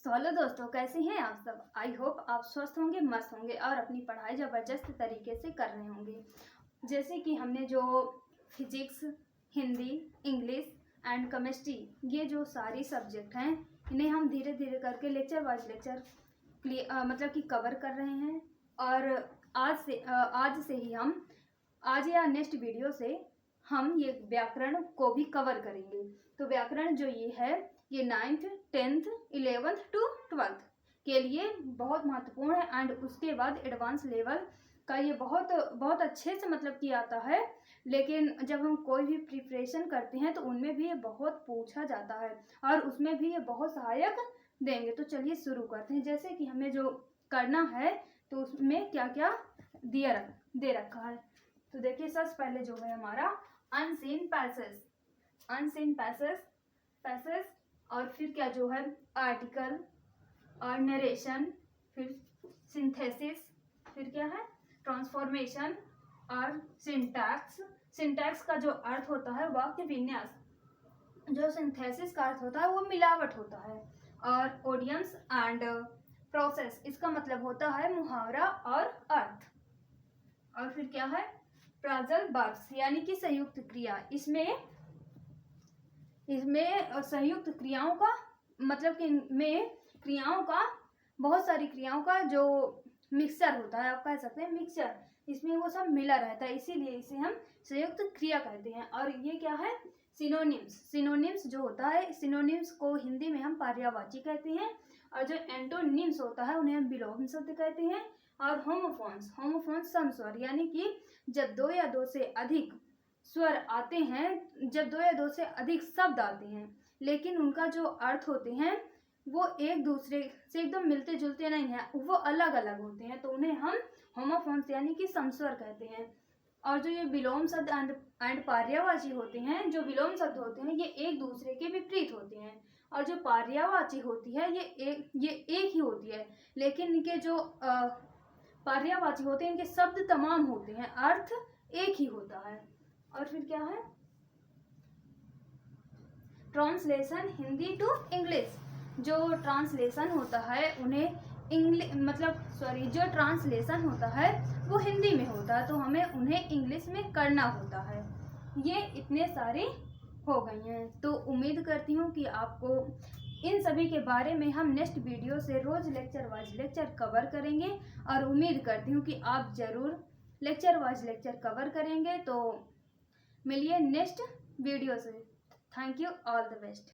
Hello दोस्तों, कैसे हैं आप सब। आई होप आप स्वस्थ होंगे, मस्त होंगे और अपनी पढ़ाई ज़बरदस्त तरीके से कर रहे होंगे। जैसे कि हमने जो physics, Hindi, English and chemistry, ये जो सारी सब्जेक्ट हैं, इन्हें हम धीरे धीरे करके लेक्चर वाइज लेक्चर मतलब कि कवर कर रहे हैं। और आज से ही हम आज या नेक्स्ट वीडियो से हम ये व्याकरण को भी कवर करेंगे। तो व्याकरण जो ये है, ये 9th 10th 11th to 12th के लिए बहुत महत्वपूर्ण है। एंड उसके बाद एडवांस लेवल का ये बहुत बहुत अच्छे से मतलब कि आता है। लेकिन जब हम कोई भी प्रिपरेशन करते हैं तो उनमें भी ये बहुत पूछा जाता है और उसमें भी ये बहुत सहायक देंगे। तो चलिए शुरू करते हैं। जैसे कि हमें जो करना है तो उसमें क्या क्या दे रखा है। तो देखिए, सबसे पहले जो है हमारा अनसीन पैसेज और फिर क्या जो है आर्टिकल और नरेशन, फिर सिंथेसिस, फिर क्या है ट्रांसफॉर्मेशन और सिंटैक्स का जो अर्थ होता है वाक्य विन्यास। जो सिंथेसिस का अर्थ होता है वो मिलावट होता है। और ओडियम्स एंड प्रोसेस, इसका मतलब होता है मुहावरा और अर्थ। और फिर क्या है फ्राजल वर्ब्स यानी कि संयुक्त क्रिया। इसमें संयुक्त क्रियाओं का मतलब कि में क्रियाओं का बहुत सारी क्रियाओं का जो मिक्सचर होता है, आप कह सकते हैं मिक्सचर। इसमें वो सब मिला रहता है, इसीलिए इसे हम संयुक्त क्रिया कहते हैं। और ये क्या है सिनोनिम्स जो होता है, सिनोनिम्स को हिंदी में हम पर्यायवाची कहते हैं। और जो एंटोनिम्स होता है उन्हें हम विलोम शब्द कहते हैं। और होमोफोन्स समस्वर यानी कि जब दो या दो से अधिक स्वर आते हैं, जब दो या दो से अधिक शब्द आते हैं लेकिन उनका जो अर्थ होते हैं वो एक दूसरे से एकदम मिलते जुलते नहीं हैं, वो अलग अलग होते हैं, तो उन्हें हम होमोफोन्स यानी कि समस्वर कहते हैं। और जो ये विलोम शब्द एंड पर्यायवाची होते हैं, जो विलोम शब्द होते हैं ये एक दूसरे के विपरीत होते हैं। और जो पर्यायवाची होती है ये एक ही होती है, लेकिन इनके जो पर्यायवाची होते हैं इनके शब्द तमाम होते हैं, अर्थ एक ही होता है। और फिर क्या है ट्रांसलेशन हिंदी टू इंग्लिश। जो ट्रांसलेशन होता है उन्हें जो ट्रांसलेशन होता है वो हिंदी में होता है, तो हमें उन्हें इंग्लिश में करना होता है। ये इतने सारे हो गई हैं। तो उम्मीद करती हूँ कि आपको इन सभी के बारे में हम नेक्स्ट वीडियो से रोज लेक्चर वाइज लेक्चर कवर करेंगे। और उम्मीद करती हूँ कि आप ज़रूर लेक्चर वाइज लेक्चर कवर करेंगे। तो मिलिए नेक्स्ट वीडियो से। Thank you, all the best.